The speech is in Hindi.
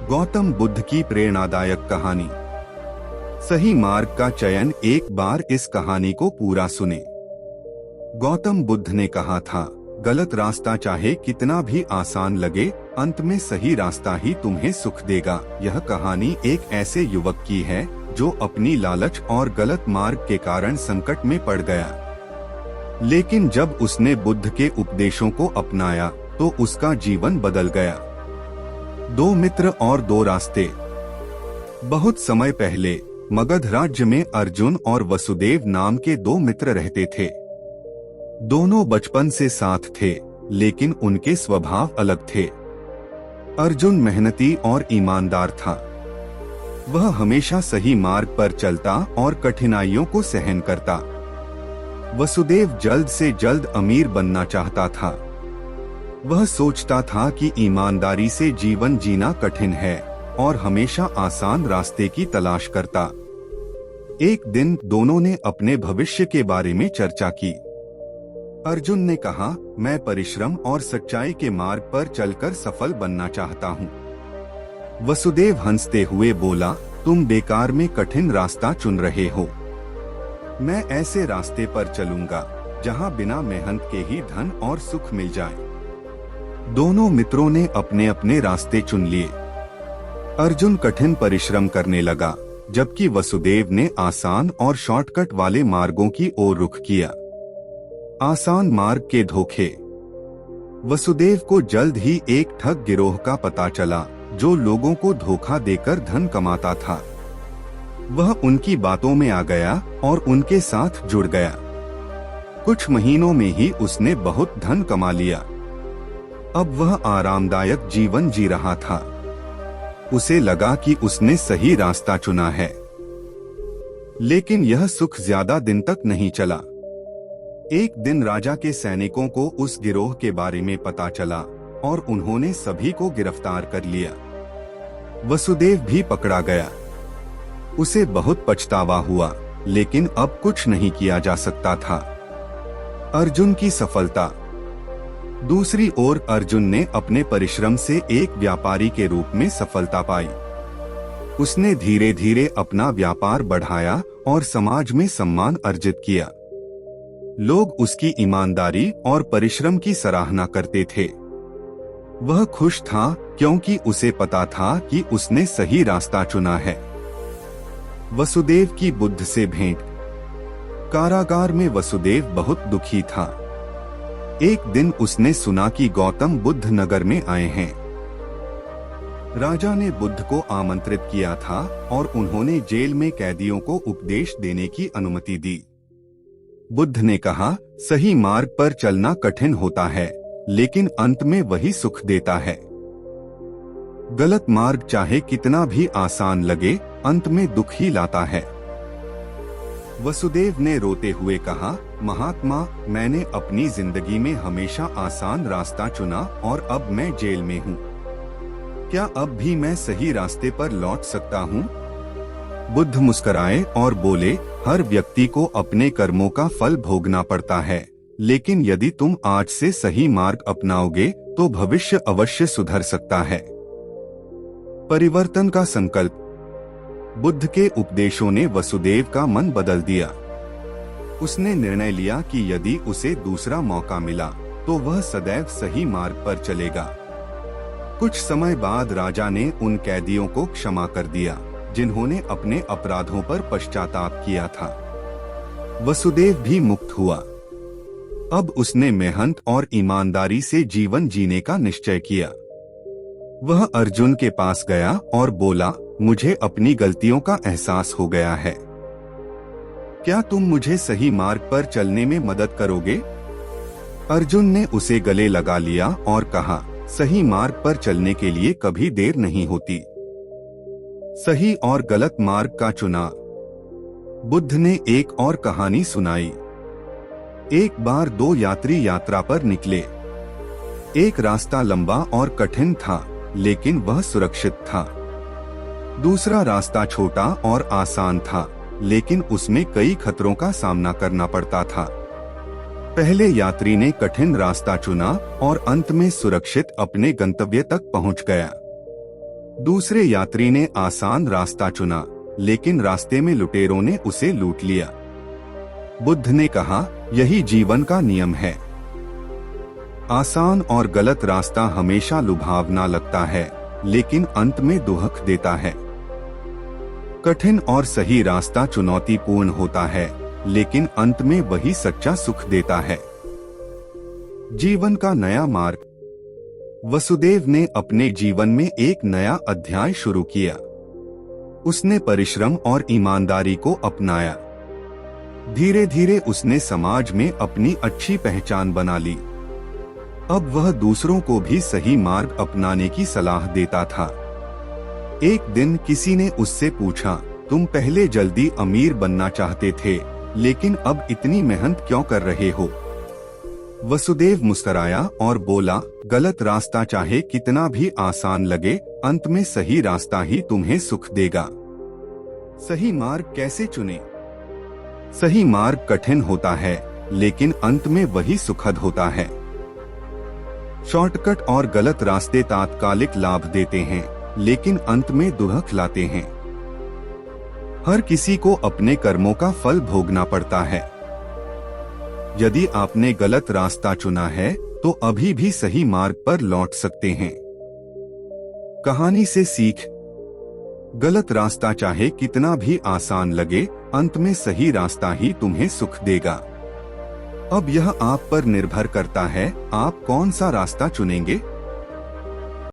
गौतम बुद्ध की प्रेरणादायक कहानी। सही मार्ग का चयन। एक बार इस कहानी को पूरा सुने। गौतम बुद्ध ने कहा था, गलत रास्ता चाहे कितना भी आसान लगे, अंत में सही रास्ता ही तुम्हें सुख देगा। यह कहानी एक ऐसे युवक की है जो अपनी लालच और गलत मार्ग के कारण संकट में पड़ गया, लेकिन जब उसने बुद्ध के उपदेशों को अपनाया तो उसका जीवन बदल गया। दो मित्र और दो रास्ते। बहुत समय पहले मगध राज्य में अर्जुन और वसुदेव नाम के दो मित्र रहते थे। दोनों बचपन से साथ थे, लेकिन उनके स्वभाव अलग थे। अर्जुन मेहनती और ईमानदार था। वह हमेशा सही मार्ग पर चलता और कठिनाइयों को सहन करता। वसुदेव जल्द से जल्द अमीर बनना चाहता था। वह सोचता था कि ईमानदारी से जीवन जीना कठिन है और हमेशा आसान रास्ते की तलाश करता। एक दिन दोनों ने अपने भविष्य के बारे में चर्चा की। अर्जुन ने कहा, मैं परिश्रम और सच्चाई के मार्ग पर चलकर सफल बनना चाहता हूँ। वसुदेव हंसते हुए बोला, तुम बेकार में कठिन रास्ता चुन रहे हो। मैं ऐसे रास्ते पर चलूंगा जहाँ बिना मेहनत के ही धन और सुख मिल जाए। दोनों मित्रों ने अपने अपने रास्ते चुन लिए। अर्जुन कठिन परिश्रम करने लगा, जबकि वसुदेव ने आसान और शॉर्टकट वाले मार्गों की ओर रुख किया। आसान मार्ग के धोखे। वसुदेव को जल्द ही एक ठग गिरोह का पता चला जो लोगों को धोखा देकर धन कमाता था। वह उनकी बातों में आ गया और उनके साथ जुड़ गया। कुछ महीनों में ही उसने बहुत धन कमा लिया। अब वह आरामदायक जीवन जी रहा था। उसे लगा कि उसने सही रास्ता चुना है, लेकिन यह सुख ज्यादा दिन तक नहीं चला। एक दिन राजा के सैनिकों को उस गिरोह के बारे में पता चला और उन्होंने सभी को गिरफ्तार कर लिया। वसुदेव भी पकड़ा गया। उसे बहुत पछतावा हुआ, लेकिन अब कुछ नहीं किया जा सकता था। अर्जुन की सफलता। दूसरी ओर अर्जुन ने अपने परिश्रम से एक व्यापारी के रूप में सफलता पाई। उसने धीरे धीरे अपना व्यापार बढ़ाया और समाज में सम्मान अर्जित किया। लोग उसकी ईमानदारी और परिश्रम की सराहना करते थे। वह खुश था क्योंकि उसे पता था कि उसने सही रास्ता चुना है। वसुदेव की बुद्ध से भेंट। कारागार में वसुदेव बहुत दुखी था। एक दिन उसने सुना कि गौतम बुद्ध नगर में आए हैं। राजा ने बुद्ध को आमंत्रित किया था और उन्होंने जेल में कैदियों को उपदेश देने की अनुमति दी। बुद्ध ने कहा, सही मार्ग पर चलना कठिन होता है, लेकिन अंत में वही सुख देता है। गलत मार्ग चाहे कितना भी आसान लगे, अंत में दुख ही लाता है। वसुदेव ने रोते हुए कहा, महात्मा, मैंने अपनी जिंदगी में हमेशा आसान रास्ता चुना और अब मैं जेल में हूँ। क्या अब भी मैं सही रास्ते पर लौट सकता हूँ? बुद्ध मुस्कुराए और बोले, हर व्यक्ति को अपने कर्मों का फल भोगना पड़ता है, लेकिन यदि तुम आज से सही मार्ग अपनाओगे तो भविष्य अवश्य सुधर सकता है। परिवर्तन का संकल्प। बुद्ध के उपदेशों ने वसुदेव का मन बदल दिया। उसने निर्णय लिया कि यदि उसे दूसरा मौका मिला तो वह सदैव सही मार्ग पर चलेगा। कुछ समय बाद राजा ने उन कैदियों को क्षमा कर दिया जिन्होंने अपने अपराधों पर पश्चाताप किया था। वसुदेव भी मुक्त हुआ। अब उसने मेहनत और ईमानदारी से जीवन जीने का निश्चय किया। वह अर्जुन के पास गया और बोला, मुझे अपनी गलतियों का एहसास हो गया है। क्या तुम मुझे सही मार्ग पर चलने में मदद करोगे? अर्जुन ने उसे गले लगा लिया और कहा, सही मार्ग पर चलने के लिए कभी देर नहीं होती। सही और गलत मार्ग का चुनाव। बुद्ध ने एक और कहानी सुनाई। एक बार दो यात्री यात्रा पर निकले। एक रास्ता लंबा और कठिन था, लेकिन वह सुरक्षित था। दूसरा रास्ता छोटा और आसान था, लेकिन उसमें कई खतरों का सामना करना पड़ता था। पहले यात्री ने कठिन रास्ता चुना और अंत में सुरक्षित अपने गंतव्य तक पहुंच गया। दूसरे यात्री ने आसान रास्ता चुना, लेकिन रास्ते में लुटेरों ने उसे लूट लिया। बुद्ध ने कहा, यही जीवन का नियम है। आसान और गलत रास्ता हमेशा लुभावना लगता है, लेकिन अंत में दुख देता है। कठिन और सही रास्ता चुनौतीपूर्ण होता है, लेकिन अंत में वही सच्चा सुख देता है। जीवन का नया मार्ग। वसुदेव ने अपने जीवन में एक नया अध्याय शुरू किया। उसने परिश्रम और ईमानदारी को अपनाया। धीरे धीरे उसने समाज में अपनी अच्छी पहचान बना ली। अब वह दूसरों को भी सही मार्ग अपनाने की सलाह देता था। एक दिन किसी ने उससे पूछा, तुम पहले जल्दी अमीर बनना चाहते थे, लेकिन अब इतनी मेहनत क्यों कर रहे हो? वसुदेव मुस्कुराया और बोला, गलत रास्ता चाहे कितना भी आसान लगे, अंत में सही रास्ता ही तुम्हें सुख देगा। सही मार्ग कैसे चुने? सही मार्ग कठिन होता है, लेकिन अंत में वही सुखद होता है। शॉर्टकट और गलत रास्ते तात्कालिक लाभ देते हैं, लेकिन अंत में दुख लाते हैं। हर किसी को अपने कर्मों का फल भोगना पड़ता है। यदि आपने गलत रास्ता चुना है, तो अभी भी सही मार्ग पर लौट सकते हैं। कहानी से सीख। गलत रास्ता चाहे कितना भी आसान लगे, अंत में सही रास्ता ही तुम्हें सुख देगा। अब यह आप पर निर्भर करता है, आप कौन सा रास्ता चुनेंगे।